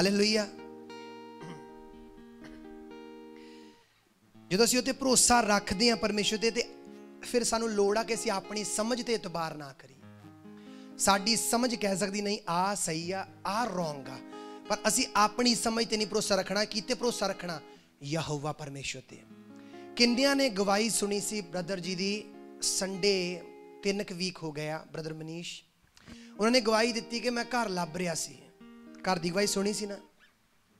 Hallelujah. जो असीं उत्ते भरोसा रखते हैं परमेश्वर ते फिर सानू लोड़ आ कि असीं अपनी समझ ते एतबार ना करिए। साडी समझ कह सकती नहीं आ सही आ रॉन्ग आ, पर असीं अपनी समझ ते नहीं भरोसा रखना। किते भरोसा रखना? यहोवा परमेश्वर ते। किन्नियां ने गवाही सुनी सी ब्रदर जी दी संडे 3 वीक हो गया। ब्रदर मनीष उन्होंने गवाही दी कि मैं घर लभ रहा सी। घर की गवाही सुनी सी ना?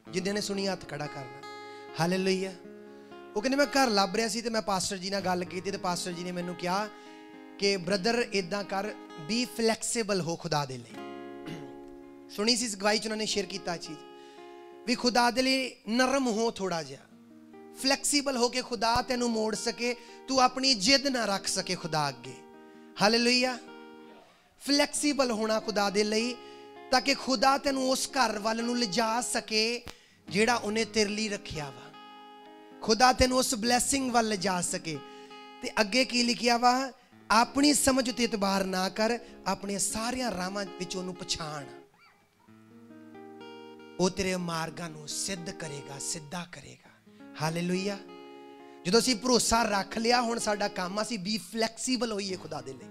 जिन्होंने सुनी हथ खड़ा करना। हालेलुया। वो कहते मैं घर लभ रहा सी ते मैं पास्टर जी नाल गल कीती ते पास्टर जी ने मैनू कहा कि ब्रदर इदां कर, बी फ्लैक्सीबल हो खुदा दे लई। सुनी सी इस गवाही च उन्होंने शेयर किया चीज़ भी खुदा दे लई नरम हो, थोड़ा जिहा फ्लैक्सीबल हो के खुदा तेनू मोड़ सके, तू अपनी जिद ना रख सके खुदा अगे। हालेलुया। फ्लैक्सीबल होना खुदा दे लई ताकि खुदा तेनू उस घर वाल नू लिजा सके जिहड़ा उन्हें तेरे लई रखिया वा। खुदा तेनू उस ब्लैसिंग वाल लिजा सके। ते अगे की लिखिया वा? अपनी समझ ते इतबार ना कर, अपने सारिया राहां विच ओनू पछाण, वो तेरे मार्गां नू सिद्ध करेगा, सिद्धा करेगा। हालेलुया। जो असीं भरोसा रख लिया, हुण साडा काम असीं बी फ्लैक्सीबल होईए खुदा दे लई।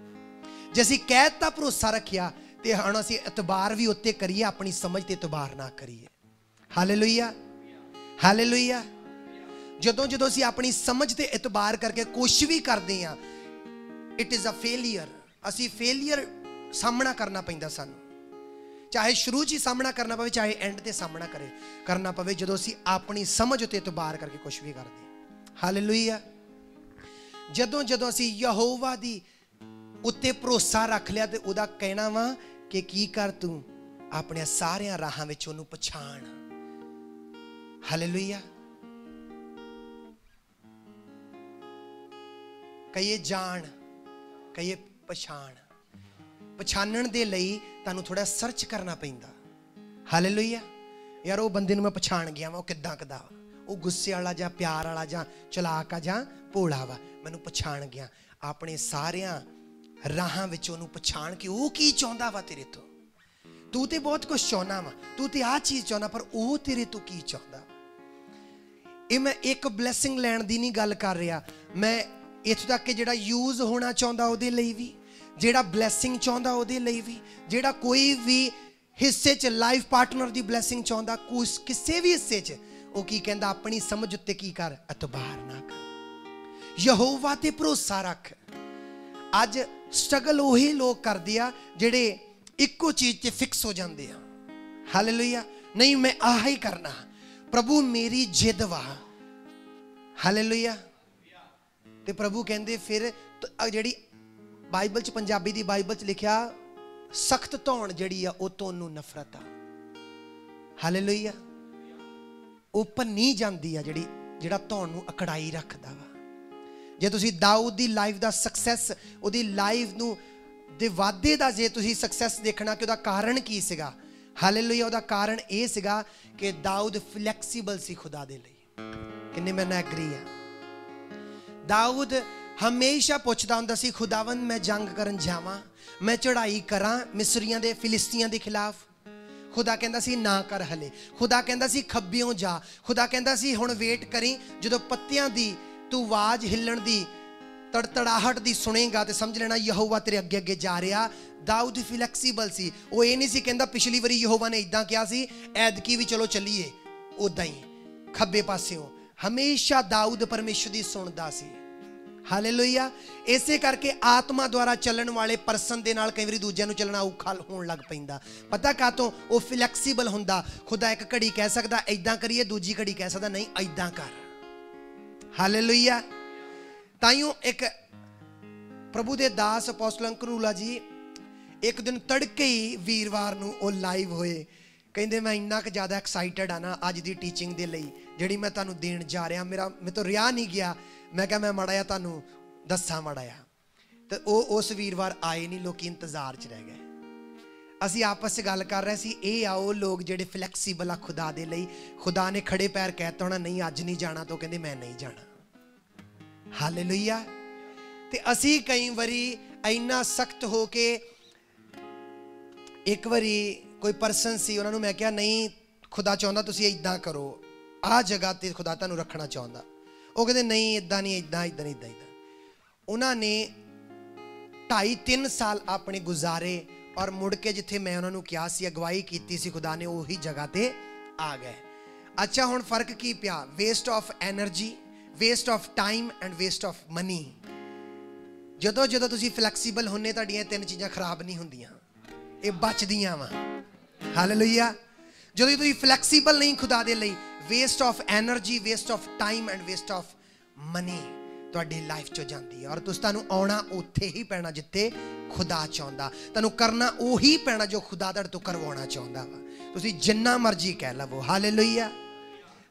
जे असीं कहता भरोसा रखिया ते हुण असीं इतबार भी उत्ते करिए, अपनी समझ ते इतबार ना करिए। हालेलुया। हालेलुया। जदों जदों असीं अपनी समझ ते इतबार करके कुछ भी करते हैं, इट इज़ अ फेलियर। असीं फेलियर सामना करना पैंदा सानू, चाहे शुरू च ही सामना करना पवे, चाहे एंड ते सामना करना पवे, जदों असीं अपनी समझ ते इतबार करके कुछ भी करते हैं। हालेलुया। जदों जदों असीं यहोवा दी उत्ते भरोसा रख लिया ते उहदा कहना वा कि की कर, तू अपने सारिया राहां विच ओनू पछाण। हालेलुया। कहिए जान, कहिए पछाण। पछाणन दे लई तानू थोड़ा सर्च करना पैंदा। हालेलुया। यार वो बंदे नू मैं पछाण गया वा, वो किद्दां कदा वा, वो गुस्से वाला जां प्यार वाला जां चलाक आ जां भोला वा, मैनू पछाण गया। अपने सारिया राहां विच ओनू पछाण के वो की चाहुंदा वा तेरे तो। तू ते बहुत कुछ चाहुंदा वा, तू ते आ चीज़ चाहुंदा, पर वो तेरे तो की चाहुंदा। ये मैं एक ब्लैसिंग लैण दी नहीं गल कर रहा, मैं इत्थों तक कि जिहड़ा यूज होना चाहुंदा उहदे लई भी, जिहड़ा ब्लैसिंग चाहुंदा उहदे लई भी, जिहड़ा कोई भी हिस्से च लाइफ पार्टनर दी ब्लैसिंग चाहुंदा, किसी भी हिस्से च वो की कहंदा अपनी समझ उत्ते की कर, एतबार ना कर, यहोवा ते भरोसा रख। अज स्ट्रगल उही लोग करदे आ जिहड़े इक्को चीज़ ते फिक्स हो जांदे आ। हालेलुया। नहीं मैं आह ही करना, प्रभु मेरी जिद वा। हालेलुया। ते प्रभु कहंदे फिर जिहड़ी बाइबल च, पंजाबी दी बाइबल च लिखिया, सख्त धौण जिहड़ी आ ओह तोनू नफरत आ। हालेलुया। ओह भन्नी जांदी आ जिहड़ा धौण नू अकड़ाई रखदा वा। जे तुसीं दाऊद दी लाइफ दा सक्सैस, उहदी लाइफ नू दे वादे दा जे तुसीं सक्सैस देखना कि उहदा कारण की सीगा। हालेलुया। उहदा कारण इह सीगा कि दाऊद फ्लैक्सीबल सी खुदा दे लई। किन्ने मेरे नाल एग्री आ? दाऊद हमेशा पुछदा हुंदा सी, खुदावन मैं जंग करन जावां, मैं चढ़ाई करां मिस्रियां दे, फिलिस्तियां दे खिलाफ। खुदा कहंदा सी ना कर हले, खुदा कहंदा सी खब्बियों जा, खुदा कहंदा सी हुण वेट करी, जदों पत्तियां दी तू आवाज हिलण दी, तड़तड़ाहट दी सुनेगा तो समझ लेना यहोवा तेरे अगे अगे जा रहा। दाऊद फ्लैक्सीबल सी, वो ये नहीं सी कहंदा पिछली बारी यहोवा ने इदां कहा सी, ऐदकी भी चलो चलीए उदां ही खब्बे पासेओं। हमेशा दाऊद परमेश्वर दी सुनदा सी। हालेलुया। इसे करके आत्मा द्वारा चलन वाले परसन दे नाल कई बारी दूजिਆਂ ਨੂੰ चलना औखा होण लग पैंदा। पता कातों? वो फ्लैक्सीबल हुंदा। खुदा एक घड़ी कह सकदा इदां करिए, दूजी घड़ी कह सकदा नहीं इदां कर। हालेलुया। ताइयों एक प्रभु दे दास अपोस्टल अंकरूला जी एक दिन तड़के ही वीरवार नूं ओ लाइव होए, कहंदे मैं इन्ना क ज़्यादा एक्साइटेड आ ना अज दी टीचिंग दे लई जिहड़ी मैं तुहानूं देण जा रहा, मैं तो रिहा नहीं गया। मैं क्या मैं माड़ा जिहा तुहानूं दस्सां माड़ा जिहा, ते उस वीरवार आए नहीं, लोग इंतजार च रह गए। असीं आपस च गल कर रहे सी, ये आओ लोग जिहड़े फ्लैक्सीबल आ खुदा दे लई। खुदा ने खड़े पैर कहता होना नहीं अज नहीं जाना, तो कहंदे मैं नहीं जाना। हालेलुया। ते असीं कई बारी इन्ना सख्त हो के, एक बारी कोई परसन सी, उन्होंने मैं क्या नहीं खुदा चाਹੁੰਦਾ ਤੁਸੀਂ ਇਦਾਂ ਕਰੋ, ਆਹ ਜਗ੍ਹਾ ਤੇ खुदा ਤੁਹਾਨੂੰ ਰੱਖਣਾ ਚਾਹੁੰਦਾ। ਉਹ ਕਹਿੰਦੇ ਨਹੀਂ ਇਦਾਂ ਨਹੀਂ, ਇਦਾਂ ਇਦਾਂ ਇਦਾਂ ਇਦਾਂ। ਉਹਨਾਂ ਨੇ 2.5-3 ਸਾਲ ਆਪਣੇ ਗੁਜ਼ਾਰੇ ਔਰ ਮੁੜ ਕੇ ਜਿੱਥੇ ਮੈਂ ਉਹਨਾਂ ਨੂੰ ਕਿਹਾ ਸੀ, ਅਗਵਾਈ ਕੀਤੀ ਸੀ खुदा ने, ਉਹੀ ਜਗ੍ਹਾ ਤੇ ਆ ਗਏ। ਅੱਛਾ ਹੁਣ ਫਰਕ ਕੀ ਪਿਆ? Waste of energy, waste of time and waste of money. ਜਦੋਂ ਜਦੋਂ ਤੁਸੀਂ ਫਲੈਕਸੀਬਲ ਹੁੰਨੇ ਤੁਹਾਡੀਆਂ ਤਿੰਨ ਚੀਜ਼ਾਂ ਖਰਾਬ ਨਹੀਂ ਹੁੰਦੀਆਂ, ਇਹ ਬਚਦੀਆਂ ਵਾ। ਹਾਲੇਲੂਇਆ। ਜਦੋਂ ਤੁਸੀਂ ਫਲੈਕਸੀਬਲ ਨਹੀਂ खुदा ਦੇ ਲਈ, waste of energy, waste of time and waste of money ਤੁਹਾਡੀ ਲਾਈਫ 'ਚੋਂ ਜਾਂਦੀ ਹੈ। ਔਰ ਤੁਹਾਨੂੰ ਆਉਣਾ ਉੱਥੇ ਹੀ ਪੈਣਾ ਜਿੱਥੇ खुदा ਚਾਹੁੰਦਾ। ਤੁਹਾਨੂੰ ਕਰਨਾ ਉਹੀ ਪੈਣਾ ਜੋ खुदा ਤੁਹਾਡੇ ਤੋਂ ਕਰਵਾਉਣਾ ਚਾਹੁੰਦਾ ਵਾ। ਤੁਸੀਂ ਜਿੰਨਾ ਮਰਜ਼ੀ ਕਹਿ ਲਵੋ। Hallelujah,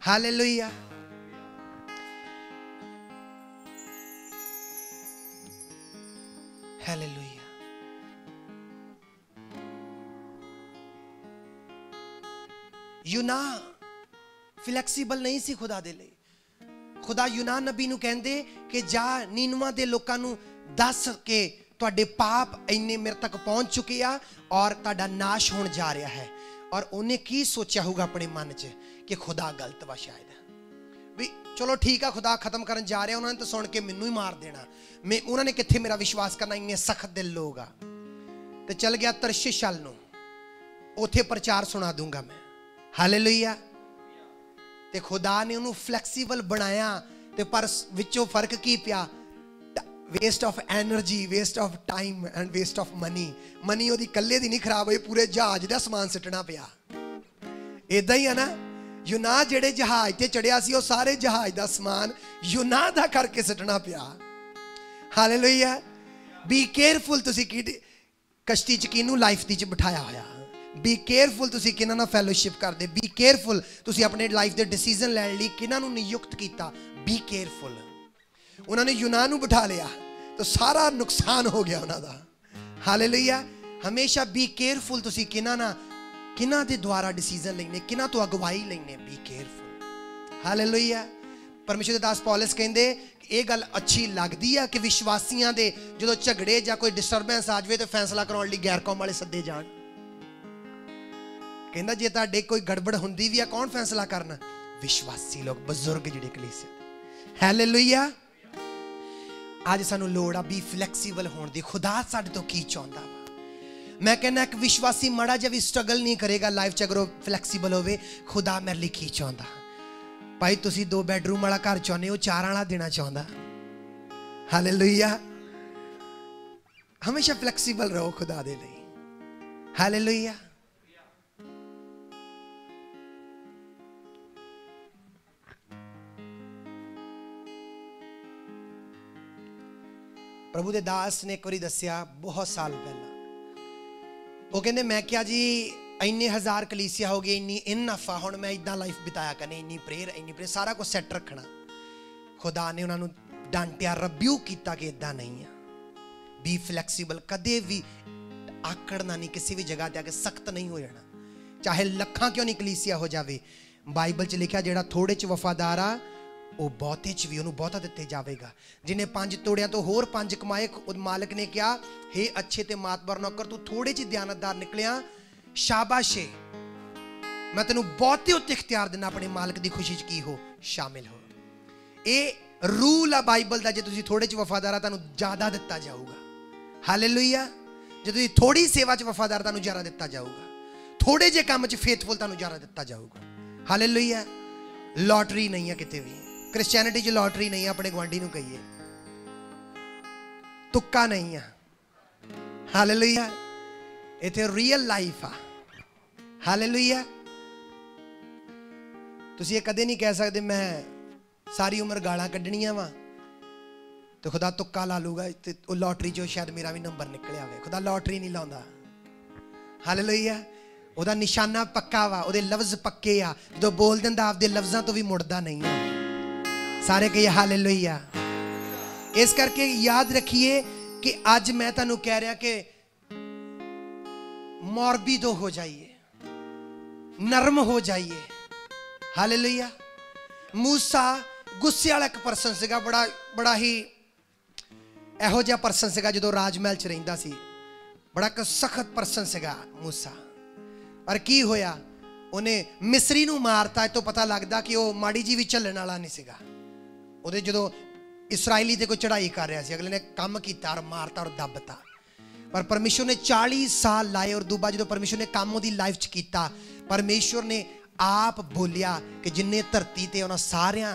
hallelujah. ਹਾਲੇਲੂਇਆ। यूना ਫਲੈਕਸੀਬਲ ਨਹੀਂ ਸੀ खुदा ਦੇ ਲਈ। खुदा यूना नबी ਨੂੰ ਕਹਿੰਦੇ ਕਿ ਜਾ ਨੀਨਵਾ ਦੇ ਲੋਕਾਂ ਨੂੰ ਦੱਸ ਕੇ ਤੁਹਾਡੇ ਪਾਪ ਇੰਨੇ ਮੇਰੇ ਤੱਕ ਪਹੁੰਚ ਚੁੱਕੇ ਆ ਔਰ ਤੁਹਾਡਾ ਨਾਸ਼ ਹੋਣ ਜਾ ਰਿਹਾ ਹੈ। ਔਰ ਉਹਨੇ ਕੀ ਸੋਚਿਆ ਹੋਊਗਾ ਆਪਣੇ ਮਨ 'ਚ ਕਿ खुदा ਗਲਤ ਵਾ ਸ਼ਾਇਦ, ਵੀ ਚਲੋ ਠੀਕ ਆ खुदा ਖਤਮ ਕਰਨ ਜਾ ਰਿਹਾ, ਉਹਨਾਂ ਨੇ ਤਾਂ ਸੁਣ ਕੇ ਮੈਨੂੰ ਹੀ ਮਾਰ ਦੇਣਾ, ਉਹਨਾਂ ਨੇ ਕਿੱਥੇ ਮੇਰਾ ਵਿਸ਼ਵਾਸ ਕਰਨਾ, ਇੰਨੇ ਸਖਤ ਦਿਲ ਲੋਕ ਆ। ਤੇ ਚਲ ਗਿਆ ਤਰਸ਼ੀਸ਼ ਵੱਲ ਨੂੰ, ਉੱਥੇ ਪ੍ਰਚਾਰ ਸੁਣਾ ਦੂੰਗਾ ਮੈਂ। ਹਾਲੇਲੂਇਆ। ਤੇ खुदा ने ਉਹਨੂੰ ਫਲੈਕਸੀਬਲ ਬਣਾਇਆ, ਤੇ ਪਰ ਵਿੱਚੋਂ ਫਰਕ ਕੀ ਪਿਆ? Waste of energy, waste of time and waste of money. Money ਉਹਦੀ ਇਕੱਲੇ ਦੀ ਨਹੀਂ ਖਰਾਬ ਹੋਈ, ਪੂਰੇ ਜਹਾਜ਼ ਦਾ ਸਮਾਨ ਸਿੱਟਣਾ ਪਿਆ। ਇਦਾਂ ਹੀ ਆ ਨਾ, यूना ਜਿਹੜੇ ਜਹਾਜ਼ ਤੇ ਚੜਿਆ ਸੀ ਉਹ ਸਾਰੇ ਜਹਾਜ਼ ਦਾ ਸਮਾਨ यूना ਦਾ ਕਰਕੇ ਸਿੱਟਣਾ ਪਿਆ। ਹਾਲੇਲੂਇਆ। ਬੀ ਕੇਅਰਫੁਲ ਤੁਸੀਂ ਕੀ ਕਸ਼ਤੀ 'ਚ ਕਿਹਨੂੰ ਲਾਈਫ ਦੀ 'ਚ ਬਿਠਾਇਆ ਹੋਇਆ। ਬੀ ਕੇਅਰਫੁਲ ਤੁਸੀਂ ਕਿਹਨਾਂ ਨਾਲ ਫੈਲੋਸ਼ਿਪ ਕਰਦੇ। ਬੀ ਕੇਅਰਫੁਲ ਤੁਸੀਂ ਆਪਣੇ ਲਾਈਫ ਦੇ ਡਿਸੀਜਨ ਲੈਣ ਲਈ ਕਿਹਨਾਂ ਨੂੰ ਨਿਯੁਕਤ ਕੀਤਾ। B careful. ਉਹਨਾਂ ਨੇ यूना ਨੂੰ ਬਿਠਾ ਲਿਆ ਤਾਂ ਸਾਰਾ ਨੁਕਸਾਨ ਹੋ ਗਿਆ ਉਹਨਾਂ ਦਾ। ਹਾਲੇਲੂਇਆ। ਹਮੇਸ਼ਾ ਬੀ ਕੇਅਰਫੁਲ ਤੁਸੀਂ ਕਿਹਨਾਂ ਦੇ ਦੁਆਰਾ ਡਿਸੀਜਨ ਲੈਣੇ, ਕਿਹਨਾਂ ਤੋਂ ਅਗਵਾਈ ਲੈਣੇ। B careful. ਹਾਲੇਲੂਇਆ। ਪਰਮੇਸ਼ਰ ਦੇ ਦਾਸ ਪੌਲਸ ਕਹਿੰਦੇ ਇਹ ਗੱਲ ਅੱਛੀ ਲੱਗਦੀ ਆ ਕਿ ਵਿਸ਼ਵਾਸੀਆਂ ਦੇ ਜਦੋਂ ਝਗੜੇ ਜਾਂ ਕੋਈ ਡਿਸਟਰਬੈਂਸ ਆ ਜਾਵੇ ਤਾਂ ਫੈਸਲਾ ਕਰਾਉਣ ਲਈ ਗੈਰ ਕੌਮ ਵਾਲੇ ਸੱਦੇ ਜਾਣ। ਕਹਿੰਦਾ ਜੇ ਤੁਹਾਡੇ ਕੋਈ ਗੜਬੜ ਹੁੰਦੀ ਵੀ ਆ, ਕੌਣ ਫੈਸਲਾ ਕਰਨਾ? ਵਿਸ਼ਵਾਸੀ ਲੋਕ, ਬਜ਼ੁਰਗ ਜਿਹੜੇ ਕਲੀਸਿਆ। ਹਾਲੇਲੂਇਆ। ਅੱਜ ਸਾਨੂੰ ਲੋੜ ਆ ਬੀ ਫਲੈਕਸੀਬਲ ਹੋਣ ਦੀ। खुदा ਸਾਡੇ ਤੋਂ ਕੀ ਚਾਹੁੰਦਾ ਵਾ? ਮੈਂ ਕਹਿੰਦਾ ਇੱਕ ਵਿਸ਼ਵਾਸੀ ਮਾੜਾ ਜਿਹਾ ਵੀ ਸਟਰਗਲ ਨਹੀਂ ਕਰੇਗਾ ਲਾਈਫ 'ਚ ਅਗਰ ਉਹ ਫਲੈਕਸੀਬਲ ਹੋਵੇ। खुदा ਮੇਰੇ ਲਈ ਕੀ ਚਾਹੁੰਦਾ? ਭਾਈ ਤੁਸੀਂ 2 ਬੈਡਰੂਮ ਵਾਲਾ ਘਰ ਚਾਹੁੰਦੇ ਹੋ, 4 ਵਾਲਾ ਦੇਣਾ ਚਾਹੁੰਦਾ। ਹਾਲੇਲੂਇਆ। ਹਮੇਸ਼ਾ ਫਲੈਕਸੀਬਲ ਰਹੋ खुदा ਦੇ ਲਈ। ਹਾਲੇਲੂਇਆ। प्रभु दे दास ने एक बारी दसिया बहुत साल पहला। वो कहते मैं क्या जी इन्ने हज़ार कलीसिया हो गए, इन्नी इनफ आ, हुण मैं इदां लाइफ बिताया करनी, इन्नी प्रेयर सारा कुछ सैट रखना। खुदा ने उन्होंने डांटिया, रब्यूक किया कि इदां नहीं है। Be flexible. कदे भी आकड़ना नहीं, किसी भी जगह ते आके सख्त नहीं हो जाना, चाहे लखां क्यों नहीं कलीसिया हो जाए। बाइबल च लिखा जिहड़ा थोड़े च वफादार आ ਉਹ ਬਹੁਤੇ 'ਚ ਵੀ ਉਹਨੂੰ ਬਹੁਤਾ ਦਿੱਤੇ ਜਾਵੇਗਾ। ਜਿਹਨੇ 5 ਤੋੜਿਆਂ ਤੋਂ ਹੋਰ 5 ਕਮਾਏ, ਮਾਲਕ ਨੇ ਕਿਹਾ ਹੇ ਅੱਛੇ ਤੇ ਮਾਤਬਰ ਨੌਕਰ, ਤੂੰ ਥੋੜੇ 'ਚ ਦਿਆਨਤਦਾਰ ਨਿਕਲਿਆ, ਸ਼ਾਬਾਸ਼ ਏ, ਮੈਂ ਤੈਨੂੰ ਬਹੁਤੇ ਉੱਤੇ ਇਖਤਿਆਰ ਦੇਣਾ, ਆਪਣੇ ਮਾਲਕ ਦੀ ਖੁਸ਼ੀ 'ਚ ਕੀ ਹੋ, ਸ਼ਾਮਿਲ ਹੋ। ਇਹ ਰੂਲ ਆ ਬਾਈਬਲ ਦਾ। ਜੇ ਤੁਸੀਂ ਥੋੜੇ 'ਚ ਵਫਾਦਾਰ ਆ ਤੁਹਾਨੂੰ ਜ਼ਿਆਦਾ ਦਿੱਤਾ ਜਾਊਗਾ। ਹਾਲੇਲੂਇਆ। ਜੇ ਤੁਸੀਂ ਥੋੜੀ ਸੇਵਾ 'ਚ ਵਫਾਦਾਰ ਤੁਹਾਨੂੰ ਜ਼ਿਆਦਾ ਦਿੱਤਾ ਜਾਊਗਾ। ਥੋੜੇ ਜਿਹੇ ਕੰਮ 'ਚ ਫੇਥਫੁਲ ਤੁਹਾਨੂੰ ਜ਼ਿਆਦਾ ਦਿੱਤਾ ਜਾਊਗਾ। ਹਾਲੇਲੂਇਆ। ਲੌਟਰੀ ਨਹੀਂ ਹੈ ਕਿਤੇ ਵੀ। क्रिश्चियनिटी च लॉटरी नहीं है, अपने गुआंढी नूं कहिए, तुक्का नहीं है। हालेलुया। इत्थे रियल लाइफ आ। हालेलुया। तुसीं ये कदे नहीं कह सकते मैं सारी उम्र गालां कड्ढणियां वा तो खुदा तुक्का ला लूगा ते लॉटरी चो शायद मेरा भी नंबर निकलिया होवे। खुदा लॉटरी नहीं लाउंदा। हालेलुया। ਉਹਦਾ ਨਿਸ਼ਾਨਾ ਪੱਕਾ ਵਾ, ਉਹਦੇ ਲਫ਼ਜ਼ ਪੱਕੇ ਆ। ਜਦੋਂ ਬੋਲ ਦਿੰਦਾ ਆਪਦੇ ਲਫ਼ਜ਼ਾਂ ਤੋਂ ਵੀ ਮੁੜਦਾ ਨਹੀਂ ਆ। ਸਾਰੇ ਕਹੀਏ ਹਾਲੇਲੂਇਆ। ਇਸ ਕਰਕੇ ਯਾਦ ਰੱਖੀਏ ਕਿ ਅੱਜ ਮੈਂ ਤੁਹਾਨੂੰ ਕਹਿ ਰਿਹਾ ਕਿ ਮੌਰਬੀਦੋ ਹੋ ਜਾਈਏ, ਨਰਮ ਹੋ ਜਾਈਏ। ਹਾਲੇਲੂਇਆ। ਮੂਸਾ ਗੁੱਸੇ ਵਾਲਾ ਇੱਕ ਪਰਸਨ ਸੀਗਾ, ਬੜਾ ਹੀ ਇਹੋ ਜਿਹਾ ਪਰਸਨ ਸੀਗਾ ਜਦੋਂ ਰਾਜ ਮਹਿਲ 'ਚ ਰਹਿੰਦਾ ਸੀ। ਬੜਾ ਇੱਕ ਸਖਤ ਪਰਸਨ ਸੀਗਾ ਮੂਸਾ। ਪਰ ਕੀ ਹੋਇਆ? ਉਹਨੇ ਮਿਸਰੀ ਨੂੰ ਮਾਰਤਾ। ਇਹ ਤੋਂ ਪਤਾ ਲੱਗਦਾ ਕਿ ਉਹ ਮਾੜੀ ਜੀ ਵੀ ਝੱਲਣ ਵਾਲਾ ਨਹੀਂ ਸੀਗਾ। ਉਹਦੇ ਜਦੋਂ ਇਸਰਾਇਲੀ ਤੇ ਕੋਈ ਚੜ੍ਹਾਈ ਕਰ ਰਿਹਾ ਸੀ, ਅਗਲੇ ਨੇ ਕੰਮ ਕੀਤਾ ਔਰ ਮਾਰਤਾ ਔਰ ਦੱਬਤਾ। ਪਰ ਪਰਮੇਸ਼ਵਰ ਨੇ 40 ਸਾਲ ਲਾਏ ਔਰ ਦੂਬਾ ਜਦੋਂ ਪਰਮੇਸ਼ਵਰ ਨੇ ਕੰਮ ਉਹਦੀ ਲਾਈਫ 'ਚ ਕੀਤਾ, ਪਰਮੇਸ਼ਵਰ ਨੇ ਆਪ ਬੋਲਿਆ ਕਿ ਜਿੰਨੇ ਧਰਤੀ ਤੇ ਉਹਨਾਂ ਸਾਰਿਆਂ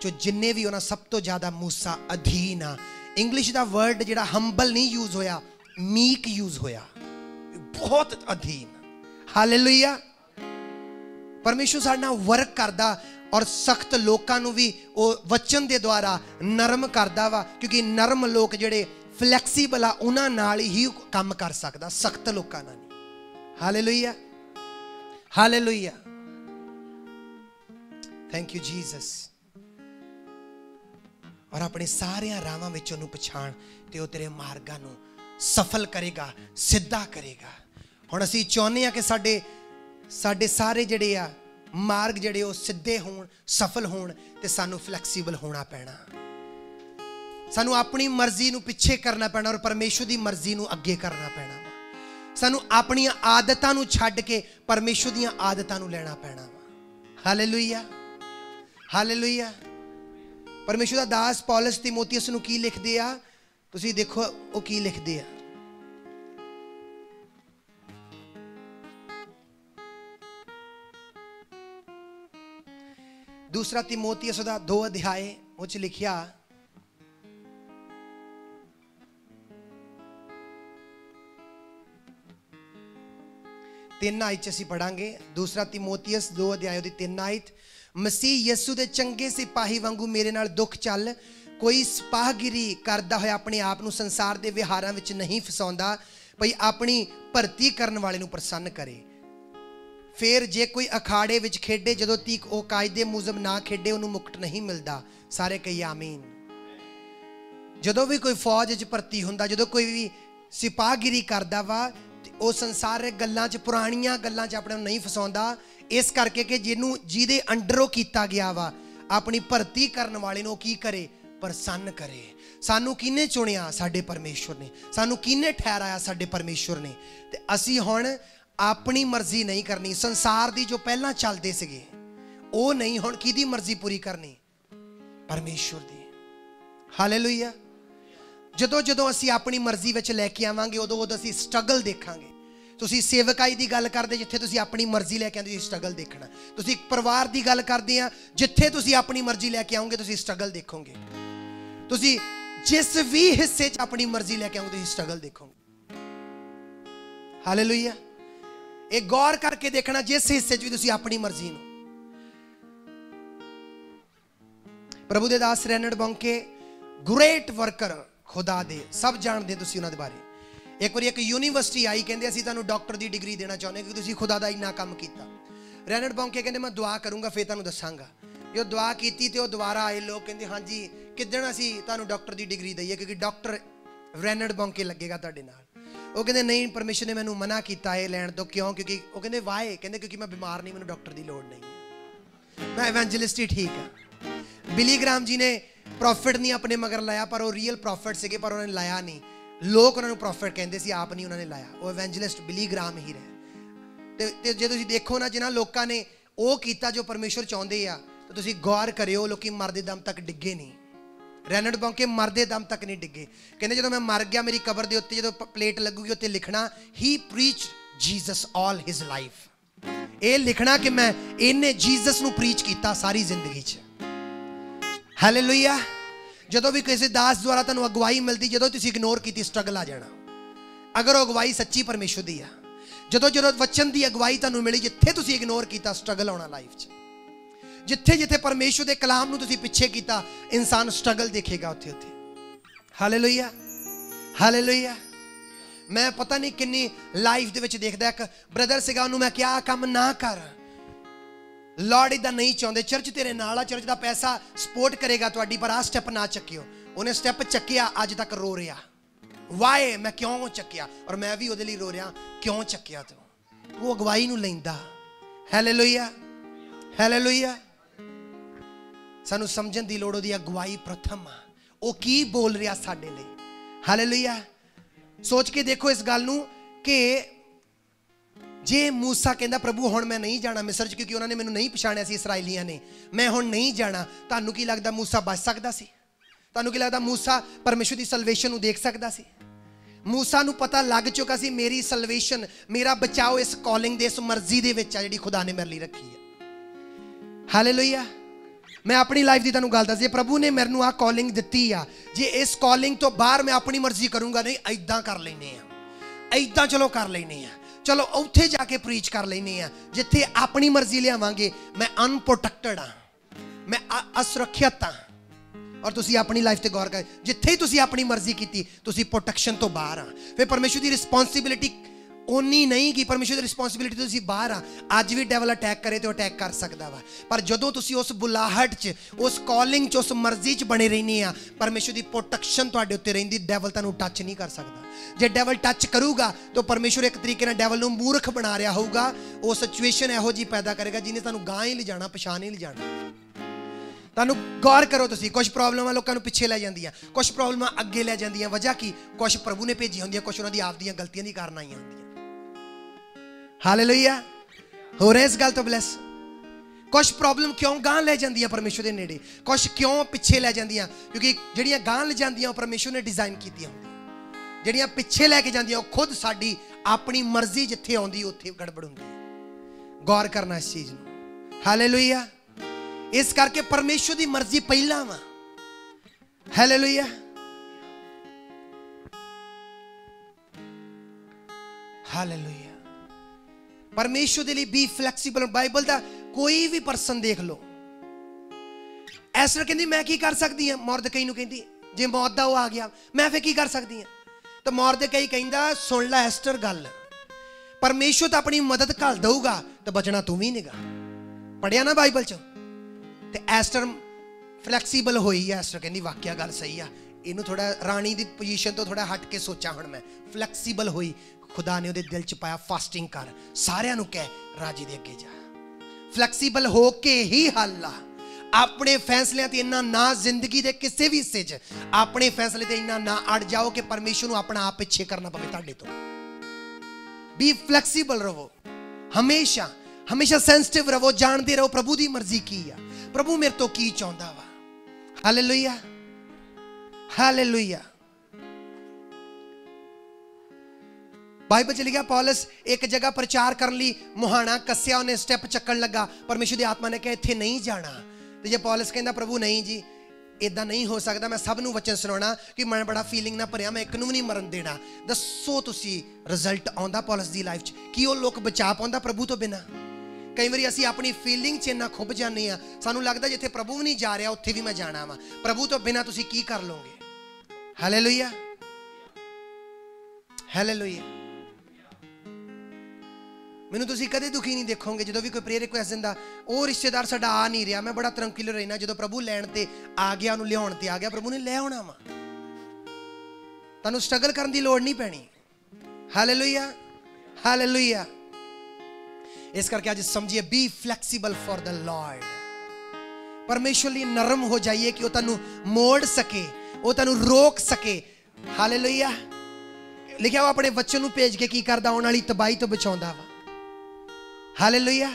ਚੋਂ ਜਿੰਨੇ ਵੀ ਉਹਨਾਂ ਸਭ ਤੋਂ ਜ਼ਿਆਦਾ ਮੂਸਾ ਅਧੀਨ ਆ। ਇੰਗਲਿਸ਼ ਦਾ ਵਰਡ ਜਿਹੜਾ ਹੰਬਲ ਨਹੀਂ ਯੂਜ਼ ਹੋਇਆ, ਮੀਕ ਯੂਜ਼ ਹੋਇਆ, ਬਹੁਤ ਅਧੀਨ। ਹਾਲੇਲੂਇਆ। ਪਰਮੇਸ਼ਵਰ ਸਾਡੇ ਨਾਲ ਵਰਕ ਕਰਦਾ ਔਰ ਸਖਤ ਲੋਕਾਂ ਨੂੰ ਵੀ ਉਹ ਵਚਨ ਦੇ ਦੁਆਰਾ ਨਰਮ ਕਰਦਾ ਵਾ, ਕਿਉਂਕਿ ਨਰਮ ਲੋਕ ਜਿਹੜੇ ਫਲੈਕਸੀਬਲ ਆ ਉਹਨਾਂ ਨਾਲ ਹੀ ਕੰਮ ਕਰ ਸਕਦਾ, ਸਖਤ ਲੋਕਾਂ ਨਾਲ ਨਹੀਂ। Hallelujah, hallelujah. Thank you Jesus. ਔਰ ਆਪਣੇ ਸਾਰਿਆਂ ਰਾਹਾਂ ਵਿੱਚ ਉਹਨੂੰ ਪਛਾਣ ਤੇ ਉਹ ਤੇਰੇ ਮਾਰਗਾਂ ਨੂੰ ਸਫਲ ਕਰੇਗਾ, ਸਿੱਧਾ ਕਰੇਗਾ। ਹੁਣ ਅਸੀਂ ਚਾਹੁੰਦੇ ਹਾਂ ਕਿ ਸਾਡੇ ਸਾਰੇ ਜਿਹੜੇ ਆ ਮਾਰਗ ਜਿਹੜੇ ਉਹ ਸਿੱਧੇ ਹੋਣ, ਸਫਲ ਹੋਣ, ਤੇ ਸਾਨੂੰ ਫਲੈਕਸੀਬਲ ਹੋਣਾ ਪੈਣਾ। ਸਾਨੂੰ ਆਪਣੀ ਮਰਜ਼ੀ ਨੂੰ ਪਿੱਛੇ ਕਰਨਾ ਪੈਣਾ ਔਰ ਪਰਮੇਸ਼ਵਰ ਦੀ ਮਰਜ਼ੀ ਨੂੰ ਅੱਗੇ ਕਰਨਾ ਪੈਣਾ ਵਾ। ਸਾਨੂੰ ਆਪਣੀਆਂ ਆਦਤਾਂ ਨੂੰ ਛੱਡ ਕੇ ਪਰਮੇਸ਼ਵਰ ਦੀਆਂ ਆਦਤਾਂ ਨੂੰ ਲੈਣਾ ਪੈਣਾ ਵਾ। Hallelujah, hallelujah. ਪਰਮੇਸ਼ਵਰ ਦਾ ਦਾਸ ਪੌਲਸ ਤਿਮੋਥੀਅਸ ਨੂੰ ਕੀ ਲਿਖਦੇ ਆ, ਤੁਸੀਂ ਦੇਖੋ ਉਹ ਕੀ ਲਿਖਦੇ ਆ। दूसरा तिमोथियस ਦਾ 2 ਅਧਿਆਏ ਉਹ 'ਚ ਲਿਖਿਆ, ਤਿੰਨ ਆਇਤ 'ਚ ਅਸੀਂ ਪੜਾਂਗੇ। दूसरा तिमोथियस 2 ਅਧਿਆਏ ਉਹਦੀ 3 ਆਇਤ। ਮਸੀਹ ਯਿਸੂ ਦੇ ਚੰਗੇ ਸਿਪਾਹੀ ਵਾਂਗੂ ਮੇਰੇ ਨਾਲ ਦੁੱਖ ਚੱਲ, ਕੋਈ ਸਿਪਾਹਗਿਰੀ ਕਰਦਾ ਹੋਇਆ ਆਪਣੇ ਆਪ ਨੂੰ ਸੰਸਾਰ ਦੇ ਵਿਹਾਰਾਂ ਵਿੱਚ ਨਹੀਂ ਫਸਾਉਂਦਾ, ਭਈ ਆਪਣੀ ਭਰਤੀ ਕਰਨ ਵਾਲੇ ਨੂੰ ਪ੍ਰਸੰਨ ਕਰੇ। ਫਿਰ ਜੇ ਕੋਈ ਅਖਾੜੇ ਵਿੱਚ ਖੇਡੇ, ਜਦੋਂ ਤੀਕ ਉਹ ਕਾਇਦੇ ਮੁਜਬ ਨਾ ਖੇਡੇ ਉਹਨੂੰ ਮੁਕਟ ਨਹੀਂ ਮਿਲਦਾ। ਸਾਰੇ ਕਹੀਏ ਆਮੀਨ। ਜਦੋਂ ਵੀ ਕੋਈ ਫੌਜ 'ਚ ਭਰਤੀ ਹੁੰਦਾ, ਜਦੋਂ ਕੋਈ ਵੀ ਸਿਪਾਹਗਿਰੀ ਕਰਦਾ ਵਾ, ਉਹ ਸੰਸਾਰਿਕ ਗੱਲਾਂ 'ਚ, ਪੁਰਾਣੀਆਂ ਗੱਲਾਂ 'ਚ ਆਪਣੇ ਨੂੰ ਨਹੀਂ ਫਸਾਉਂਦਾ, ਇਸ ਕਰਕੇ ਕਿ ਜਿਹਦੇ ਅੰਡਰੋਂ ਕੀਤਾ ਗਿਆ ਵਾ, ਆਪਣੀ ਭਰਤੀ ਕਰਨ ਵਾਲੇ ਨੂੰ ਕੀ ਕਰੇ, ਪ੍ਰਸੰਨ ਕਰੇ। ਸਾਨੂੰ ਕਿਹਨੇ ਚੁਣਿਆ? ਸਾਡੇ ਪਰਮੇਸ਼ਵਰ ਨੇ। ਸਾਨੂੰ ਕਿਹਨੇ ਠਹਿਰਾਇਆ? ਸਾਡੇ ਪਰਮੇਸ਼ਵਰ ਨੇ। ਤੇ ਅਸੀਂ ਹੁਣ ਆਪਣੀ ਮਰਜ਼ੀ ਨਹੀਂ ਕਰਨੀ, ਸੰਸਾਰ ਦੀ ਜੋ ਪਹਿਲਾਂ ਚੱਲਦੇ ਸੀਗੇ ਉਹ ਨਹੀਂ, ਹੁਣ ਕਿਹਦੀ ਮਰਜ਼ੀ ਪੂਰੀ ਕਰਨੀ? ਪਰਮੇਸ਼ਵਰ ਦੀ। ਹਾਲੇਲੂਇਆ। ਜਦੋਂ ਅਸੀਂ ਆਪਣੀ ਮਰਜ਼ੀ ਵਿੱਚ ਲੈ ਕੇ ਆਵਾਂਗੇ, ਉਦੋਂ ਅਸੀਂ ਸਟਰਗਲ ਦੇਖਾਂਗੇ। ਤੁਸੀਂ ਸੇਵਕਾਈ ਦੀ ਗੱਲ ਕਰਦੇ, ਜਿੱਥੇ ਤੁਸੀਂ ਆਪਣੀ ਮਰਜ਼ੀ ਲੈ ਕੇ ਆਉਂਦੇ, ਤੁਸੀਂ ਸਟਰਗਲ ਦੇਖਣਾ। ਤੁਸੀਂ ਪਰਿਵਾਰ ਦੀ ਗੱਲ ਕਰਦੇ ਆ, ਜਿੱਥੇ ਤੁਸੀਂ ਆਪਣੀ ਮਰਜ਼ੀ ਲੈ ਕੇ ਆਓਗੇ ਤੁਸੀਂ ਸਟਰਗਲ ਦੇਖੋਗੇ। ਤੁਸੀਂ ਜਿਸ ਵੀ ਹਿੱਸੇ 'ਚ ਆਪਣੀ ਮਰਜ਼ੀ ਲੈ ਕੇ ਆਓਗੇ ਤੁਸੀਂ ਸਟਰਗਲ ਦੇਖੋਗੇ। ਹਾਲੇਲੂਇਆ। ਇਹ ਗੌਰ ਕਰਕੇ ਦੇਖਣਾ, ਜਿਸ ਹਿੱਸੇ 'ਚ ਵੀ ਤੁਸੀਂ ਆਪਣੀ ਮਰਜ਼ੀ ਨੂੰ। ਪ੍ਰਭੂ ਦੇ ਦਾਸ ਰੈਨਡ ਬੌਂਕੇ ਗ੍ਰੇਟ ਵਰਕਰ, ਖੁਦਾ ਦੇ, ਸਭ ਜਾਣਦੇ ਤੁਸੀਂ ਉਹਨਾਂ ਦੇ ਬਾਰੇ। ਇੱਕ ਵਾਰੀ ਇੱਕ ਯੂਨੀਵਰਸਿਟੀ ਆਈ, ਕਹਿੰਦੇ ਅਸੀਂ ਤੁਹਾਨੂੰ ਡਾਕਟਰ ਦੀ ਡਿਗਰੀ ਦੇਣਾ ਚਾਹੁੰਦੇ ਕਿਉਂਕਿ ਤੁਸੀਂ ਖੁਦਾ ਦਾ ਇੰਨਾ ਕੰਮ ਕੀਤਾ। ਰੈਨਡ ਬੌਂਕੇ ਕਹਿੰਦੇ ਮੈਂ ਦੁਆ ਕਰੂੰਗਾ, ਫਿਰ ਤੁਹਾਨੂੰ ਦੱਸਾਂਗਾ। ਜੋ ਦੁਆ ਕੀਤੀ ਤੇ ਉਹ ਦੁਬਾਰਾ ਆਏ ਲੋਕ, ਕਹਿੰਦੇ ਹਾਂਜੀ ਕਿੱਦਣ ਅਸੀਂ ਤੁਹਾਨੂੰ ਡਾਕਟਰ ਦੀ ਡਿਗਰੀ ਦਈਏ, ਕਿਉਂਕਿ ਡਾਕਟਰ ਰੈਨਡ ਬੌਂਕੇ ਲੱਗੇਗਾ ਤੁਹਾਡੇ ਨਾਲ। ਉਹ ਕਹਿੰਦੇ ਨਹੀਂ, ਪਰਮੇਸ਼ਰ ਨੇ ਮੈਨੂੰ ਮਨਾ ਕੀਤਾ ਇਹ ਲੈਣ ਤੋਂ। ਕਿਉਂ? ਕਿਉਂਕਿ ਉਹ ਕਹਿੰਦੇ ਵਾਏ, ਕਹਿੰਦੇ ਕਿਉਂਕਿ ਮੈਂ ਬਿਮਾਰ ਨਹੀਂ, ਮੈਨੂੰ ਡਾਕਟਰ ਦੀ ਲੋੜ ਨਹੀਂ ਹੈ, ਮੈਂ ਇਵੈਂਜਲਿਸਟ ਹੀ ਠੀਕ ਹਾਂ। ਬਿਲੀ ਗ੍ਰਾਮ ਜੀ ਨੇ ਪ੍ਰੋਫਿਟ ਨਹੀਂ ਆਪਣੇ ਮਗਰ ਲਾਇਆ, ਪਰ ਉਹ ਰੀਅਲ ਪ੍ਰੋਫਿਟ ਸੀਗੇ, ਪਰ ਉਹਨਾਂ ਨੇ ਲਾਇਆ ਨਹੀਂ। ਲੋਕ ਉਹਨਾਂ ਨੂੰ ਪ੍ਰੋਫਿਟ ਕਹਿੰਦੇ ਸੀ, ਆਪ ਨਹੀਂ ਉਹਨਾਂ ਨੇ ਲਾਇਆ। ਉਹ ਇਵੈਂਜਲਿਸਟ ਬਿਲੀ ਗ੍ਰਾਮ ਹੀ ਰਹੇ। ਤੇ ਜੇ ਤੁਸੀਂ ਦੇਖੋ ਨਾ, ਜਿਨ੍ਹਾਂ ਲੋਕਾਂ ਨੇ ਉਹ ਕੀਤਾ ਜੋ ਪਰਮੇਸ਼ਰ ਚਾਹੁੰਦੇ ਆ, ਤਾਂ ਤੁਸੀਂ ਗੌਰ ਕਰਿਓ, ਲੋਕੀ ਮਰਦੇ ਦਮ ਤੱਕ ਡਿੱਗੇ ਨਹੀਂ। ਰੈਨਡ ਬੌਂਕੇ ਮਰਦੇ ਦਮ ਤੱਕ ਨਹੀਂ ਡਿੱਗੇ। ਕਹਿੰਦੇ ਜਦੋਂ ਮੈਂ ਮਰ ਗਿਆ, ਮੇਰੀ ਕਬਰ ਦੇ ਉੱਤੇ ਜਦੋਂ ਪਲੇਟ ਲੱਗੂਗੀ, ਉੱਤੇ ਲਿਖਣਾ ਹੀ ਪ੍ਰੀਚ ਜੀਸਸ ਆਲ ਹਿਜ਼ ਲਾਈਫ। ਇਹ ਲਿਖਣਾ ਕਿ ਮੈਂ ਇਹਨੇ ਜੀਸਸ ਨੂੰ ਪ੍ਰੀਚ ਕੀਤਾ ਸਾਰੀ ਜ਼ਿੰਦਗੀ 'ਚ। ਹਾਲੇਲੂਇਆ। ਜਦੋਂ ਵੀ ਕਿਸੇ ਦਾਸ ਦੁਆਰਾ ਤੁਹਾਨੂੰ ਅਗਵਾਈ ਮਿਲਦੀ, ਜਦੋਂ ਤੁਸੀਂ ਇਗਨੋਰ ਕੀਤੀ, ਸਟਰਗਲ ਆ ਜਾਣਾ। ਅਗਰ ਉਹ ਅਗਵਾਈ ਸੱਚੀ ਪਰਮੇਸ਼ਰ ਦੀ ਆ, ਜਦੋਂ ਵਚਨ ਦੀ ਅਗਵਾਈ ਤੁਹਾਨੂੰ ਮਿਲੀ, ਜਿੱਥੇ ਤੁਸੀਂ ਇਗਨੋਰ ਕੀਤਾ, ਸਟਰਗਲ ਆਉਣਾ ਲਾਈਫ 'ਚ। ਜਿੱਥੇ ਪਰਮੇਸ਼ਰ ਦੇ ਕਲਾਮ ਨੂੰ ਤੁਸੀਂ ਪਿੱਛੇ ਕੀਤਾ, ਇਨਸਾਨ ਸਟਰਗਲ ਦੇਖੇਗਾ ਉੱਥੇ। Hallelujah, hallelujah. ਮੈਂ ਪਤਾ ਨਹੀਂ ਕਿੰਨੀ ਲਾਈਫ ਦੇ ਵਿੱਚ ਦੇਖਦਾ, ਇੱਕ ਬ੍ਰਦਰ ਸੀਗਾ, ਉਹਨੂੰ ਮੈਂ ਕਿਹਾ ਕੰਮ ਨਾ ਕਰ, ਲਾਰਡ ਇਦਾਂ ਨਹੀਂ ਚਾਹੁੰਦੇ, ਚਰਚ ਤੇਰੇ ਨਾਲ ਆ, ਚਰਚ ਦਾ ਪੈਸਾ ਸਪੋਰਟ ਕਰੇਗਾ ਤੁਹਾਡੀ, ਪਰ ਆਹ ਸਟੈਪ ਨਾ ਚੱਕਿਓ। ਉਹਨੇ ਸਟੈਪ ਚੱਕਿਆ, ਅੱਜ ਤੱਕ ਰੋ ਰਿਹਾ। ਵਾਏ, ਮੈਂ ਕਿਉਂ ਚੱਕਿਆ? ਔਰ ਮੈਂ ਵੀ ਉਹਦੇ ਲਈ ਰੋ ਰਿਹਾ, ਕਿਉਂ ਚੱਕਿਆ ਤੂੰ? ਉਹ ਅਗਵਾਈ ਨੂੰ ਲੈਂਦਾ। Hallelujah, hallelujah. ਸਾਨੂੰ ਸਮਝਣ ਦੀ ਲੋੜ, ਉਹਦੀ ਅਗਵਾਈ ਪ੍ਰਥਮ ਆ, ਉਹ ਕੀ ਬੋਲ ਰਿਹਾ ਸਾਡੇ ਲਈ। ਹਾਲੇਲੂਇਆ। ਸੋਚ ਕੇ ਦੇਖੋ ਇਸ ਗੱਲ ਨੂੰ ਕਿ जे मूसा कहता प्रभु हुण मैं नहीं जाना मिस्र च, क्योंकि उन्होंने मैनू नहीं पछाणिया सी इसराइलियां ने, मैं हुण नहीं जाना, तुहानू की लगदा मूसा बच सकदा सी? तुहानू की लगदा मूसा परमेश्वर की सलवेशन नू देख सकदा सी? मूसा नू पता लग चुका सी मेरी सलवेशन, मेरा बचाओ इस कॉलिंग दे, इस मर्जी दे विच आ जिहड़ी खुदा ने मेरे लिए रखी है। हालेलुया। मैं अपनी लाइफ की तुहानू गल दस, जे प्रभु ने मेरे नू आ कॉलिंग दित्ती आ, जे इस कॉलिंग तो बाहर मैं अपनी मर्जी करूंगा नहीं, ऐदां कर लैने आ, ऐदां चलो कर लैने आ, चलो उत्थे जाके प्रीच कर लैने आ, जिथे अपनी मर्जी लियावांगे मैं अनप्रोटेक्टेड हाँ, मैं असुरक्षित हाँ। और तुसी अपनी लाइफ ते गौर कर, जिथे ही तुसी अपनी मर्जी की तुसी प्रोटेक्शन तो बाहर हाँ। फिर परमेश्वर की रिस्पॉन्सिबिलिटी उन्नी नहीं कि परमेश्वर की रिस्पॉन्सिबिलिटी तुसी बाहर हाँ। अज भी डेवल अटैक करे तो अटैक कर सकता वा, पर जदों तुसी उस बुलाहट च, उस कॉलिंग च, उस मर्जी च बने रहने आ, परमेश्वर की प्रोटेक्शन तुहाडे उत्ते रहिंदी, डेवल तुहानू टच नहीं कर सकता। जे डेवल टच करूगा तो परमेश्वर एक तरीके नाल डेवल नू मूर्ख बना रहा होगा, वो सिचुएशन इहो जी पैदा करेगा जिन्हें तुहानू गां ही ले जाना, पछाण ही ले जाना। तुहानू गौर करो तुसी, कुछ प्रॉब्लमां लोकां नू पिछे लै जांदियां, कुछ प्रॉब्लमां अगे लै जांदियां, वजह की कुछ प्रभु ने भेजी होंदियां, कुछ उन्हां दी आप दियां गलतियां दी कारण आईयां होंदियां। हालेलुया। हो रहे इस गल तो ब्लैस। कुछ प्रॉब्लम क्यों गां ले जांदियां परमेश्वर दे नेड़े, कुछ क्यों पिछे लै जांदियां, क्योंकि जिहड़ियां गां ले जांदियां परमेश्वर ने डिजाइन कीतियां होंदियां, जिहड़ियां पिछे लैके जांदियां खुद साडी अपनी मर्जी जिथे आउंदी उत्थे गड़बड़ हुंदी। गौर करना इस चीज नूं। हालेलुया। इस करके परमेश्वर की मर्जी पहला वा। हालेलुया। हालेलुया। परमेश्वर के लिए बी फ्लैक्सीबल। बाइबल का कोई भी पर्सन देख लो, एस्टर कहती मैं की कर सकती हाँ, मुरदकई नूं कहती जे मौत दा वो आ गया मैं फिर की कर सकती हाँ, तो मुरदकई कहंदा सुन ला एस्टर गल, परमेश्वर तो अपनी मदद घल दूगा तो बचना तू भी निगा। पढ़िया ना बाइबल च, ते एस्टर फ्लैक्सीबल हुई है। एस्टर कहती वाकया गल सही आ, इनू थोड़ा रानी की पोजीशन तो थोड़ा हट के सोचा, हुण मैं फ्लैक्सीबल हुई, खुदा ने उहदे दिल च पाया फास्टिंग कर, सारियां नूं कह राजी दे अगे जा। फ्लैक्सीबल हो के ही हल आ। अपने फैसलियां ते इन्ना ना जिंदगी दे किसी भी हिस्से च अपने फैसले ते इन्ना ना अड़ जाओ कि परमेश्वर नूं अपना आप पिछे करना पवे तुहाडे तो। बी फ्लैक्सीबल रहो, हमेशा हमेशा सेंसिटिव रहो, जानते रहो प्रभु की मर्जी की आ, प्रभु मेरे तो की चाहता वा। हालेलुया। हालेलुया। बाइबल च लिखा पौलुस एक जगह प्रचार करने लिए मुहाना कस्या, उन्हें स्टेप चक्कन लगा, परमेश्वर की आत्मा ने कहा इत्थे नहीं जाना। तो जे पौलुस कहता प्रभु नहीं जी इदा नहीं हो सकता, मैं सब नूं वचन सुनाना कि मैं बड़ा फीलिंग ना भरिया, मैं एक नूं नहीं मरन देना। दसो तुसी रिजल्ट आउंदा पौलुस दी लाइफ च कि वो लोग बचा पाउंदा प्रभु तो बिना। कई बार असीं अपनी फीलिंग च इन्ना खुब जाने आ, सानूं लगदा जिथे प्रभु भी नहीं जा रहा उत्थे भी मैं जाना वा, प्रभु तो बिना तुसी की कर लोगे। हालेलुया। हालेलुया। मैनूं तुसीं कदे दुखी नहीं देखोगे जो भी कोई प्रेयर रिक्वेस्ट दिंदा, वो रिश्तेदार साडा आ नहीं रहा, मैं बड़ा तरंकिल रहना, जो प्रभु लैण ते आ गया, उन्होंने लियाउण ते आ गया, प्रभु ने लै आउणा वा, तुहानूं स्ट्रगल करन दी लोड़ नहीं पैनी। हालेलुया। हालेलुया। इस करके अज समझिए be flexible for the Lord. परमेश्वर लिए नरम हो जाइए कि वो तुहानूं मोड़ सके, वो तुहानूं रोक सके। हालेलुया। लिखा वो अपने बच्चों नूं भेज के की करदा, आउण वाली तबाही तो बचाउंदा वा। हालेलुया।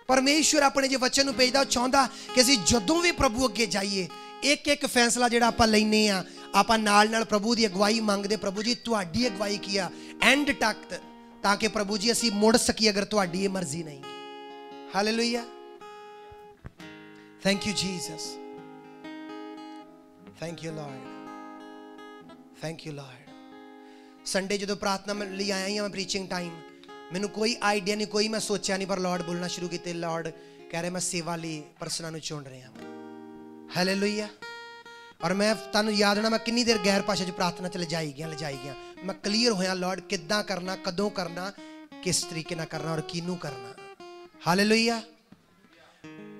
परमेश्वर अपने जो वचन भेजदा चाहता कि असीं जदों भी प्रभु अगे जाइए एक एक फैसला जिहड़ा आपां लैने आ, आपां नाल नाल प्रभु की अगवाई मंगदे, प्रभु जी तुहाडी अगवाई की आ एंड तक, ताकि प्रभु जी असीं मुड़ सकी अगर तुहाडी ये मर्जी नहीं। Hallelujah. Thank you Jesus. Thank you Lord. Thank you Lord. Sunday जो प्रार्थना में लिए आया ही मैं प्रीचिंग टाइम, मैनू कोई आइडिया नहीं, कोई मैं सोचा नहीं, पर लॉर्ड बोलना शुरू किया। लॉर्ड कह रहे मैं सेवा लिए परसनां नूं चुन रहा हूं। हालेलुया। और मैं तुहानूं याद होना मैं कितनी देर गैर भाषा च प्रार्थना च ले जाई गया, मैं क्लीयर होया लॉर्ड किद्दां करना, कदों करना, किस तरीके नाल करना और किनू करना। हालेलुया।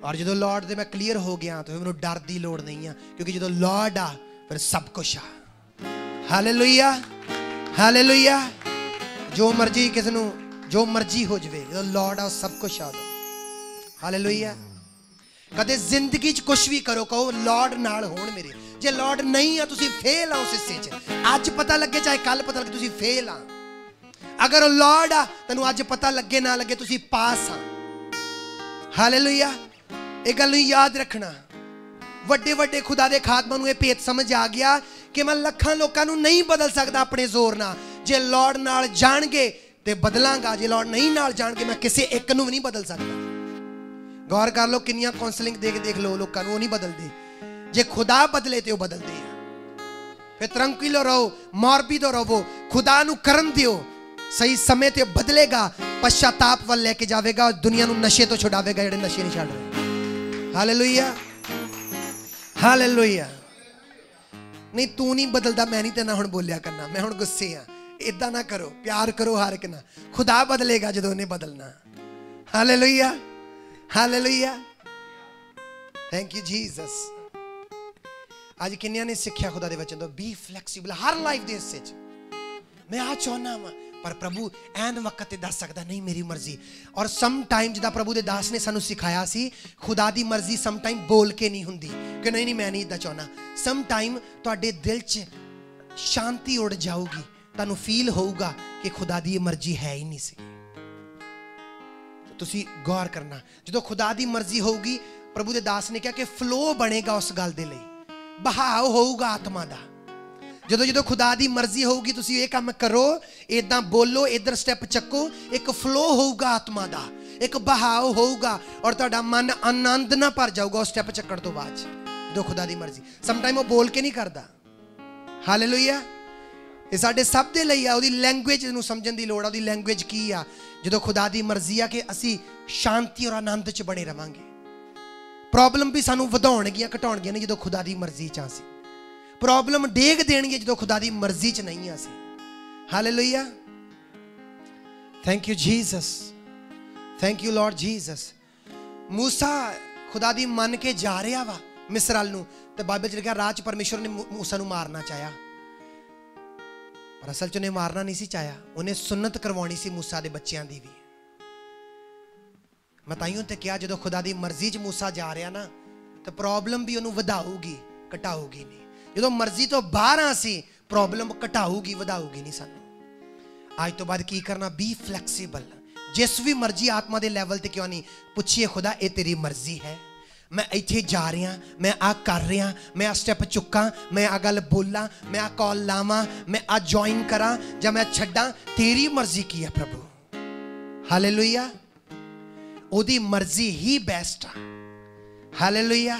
और जो लॉर्ड दे मैं क्लीयर हो गया तो मैनूं डर दी लोड़ नहीं है, क्योंकि जो लॉर्ड आ फिर सब कुछ आ। हालेलुया। हालेलुया। जो मर्जी किसी नूं जो मर्जी हो जाए, जो लॉर्ड आ सब कुछ आ दो। हालेलुया। कदे जिंदगी च कुछ भी करो कहो लॉर्ड नाल होण मेरे, जे लॉर्ड नहीं आ तुसीं फेल आ उस हिस्से च। अज पता लगे चाहे कल पता लगे तुसीं फेल आ। अगर वो लॉर्ड आ तेन अज पता लगे ना लगे तुसी पास आ। हालेलुया। एक गल याद रखना, ਵੱਡੇ ਵੱਡੇ खुदा दे खादमां नूं भेत समझ आ गया कि मैं लखां लोकां नूं नहीं बदल सकता अपने जोर नाल। जे लॉर्ड नाल जाणगे ते बदलांगा, जे लॉर्ड नहीं नाल जाणगे मैं किसी एक नूं नहीं बदल सकता। गौर कर लो किन्नियां काउंसलिंग देख लो लोकां नूं नहीं बदलदे। जे खुदा बदले ते वो बदलदे आ। फिर तरंकिलो रहो, मॉर्बिडो रहो, खुदा नूं करन दिओ, सही समय ते बदलेगा, पश्चाताप वाल लेके जावेगा और दुनिया नूं नशे तो छुड़ावेगा जिहड़े नशे नहीं छड्ड रहे। Hallelujah hallelujah. नहीं तू नहीं बदलदा, मैं नहीं तेरे नाल हुण बोलिया करना, मैं हुण गुस्से आ। इदां ना करो, प्यार करो हर एक नाल। खुदा बदलेगा जदों उहने बदलना। Hallelujah hallelujah. Thank you Jesus. अज किन्नियां ने सिक्ख्या खुदा दे वचन तो बी फ्लैक्सीबल हर लाइफ दे हिस्से च। मैं आ चाहना वा पर प्रभु ऐन वक्त ते दस सकदा नहीं मेरी मर्जी। और सम टाइम जिदा प्रभु दे दास ने सानू सिखाया सी, खुदा दी मर्जी सम टाइम बोल के नहीं हुंदी कि नहीं नहीं मैं नहीं इदा चाहना। सम टाइम तुहाडे दिल च शांति उड़ जाऊगी, तुहानू फील होऊगा कि खुदा दी मर्जी है ही नहीं सी। तुसी गौर करना, जो खुदा दी मर्जी होगी, प्रभु दे दास ने कहा कि फ्लो बनेगा उस गल दे लई, बहाव होऊगा आत्मा दा। जो जो खुदा दी मर्जी होगी तुसी ये काम करो, इदां बोलो, इधर स्टैप चक्को, एक फ्लो होऊगा आत्मा दा, एक बहाव होऊगा और तुहाडा मन आनंद ना भर जाऊगा उस स्टैप चक्कण तो बाद जो खुदा दी मर्जी। समटाइम वो बोल के नहीं करदा। हालेलुया। ये साडे सब दे लई आ, ओदी लैंग्वेज नूं समझण दी लोड़ आ। ओदी लैंग्वेज की आ? जो खुदा दी मर्जी आ कि असी शांति और आनंद च बने रवांगे। प्रॉब्लम भी सानू वधाउणगियां घटाउणगियां नहीं जो खुदा दी मर्जी च आसी। प्रॉब्लम डेग देणगे जो खुदा दी मर्जी च नहीं आसी। Hallelujah. Thank you Jesus, thank you Lord Jesus. मूसा खुदा दी मन के जा रहा वा मिस्र वाल नूं, ते बाइबल च लिखिआ राह च परमेश्वर ने मूसा नूं मारना चाहया, पर असल च उन्हें मारना नहीं सी चाहया। उन्हें सुन्नत करवाउणी सी मूसा दे बच्चिआं दी भी। मैं ताइयों ते कहा जो खुदा दी मर्जी च मूसा जा रहा ना, तो प्रॉब्लम भी उन्होंने वधाऊगी घटाऊगी नहीं। जो मर्जी तो बाहर आसी प्रॉब्लम घटाऊगी वधाऊगी नहीं। सानू आज तो बाद की करना, बी फ्लैक्सीबल। जिस भी मर्जी आत्मा के लैवल ते क्यों नहीं, पूछिए खुदा ये तेरी मर्जी है, मैं इत्थे जा रहा, मैं आ कर रहा, मैं आ स्टैप चुका, मैं आ गल बोला, मैं आ कॉल लावां, मैं आ ज्वाइन करा या मैं छड्डा, तेरी मर्जी की है प्रभु। हालेलुया। ओदी मर्जी ही बेस्ट आ। हालेलुया।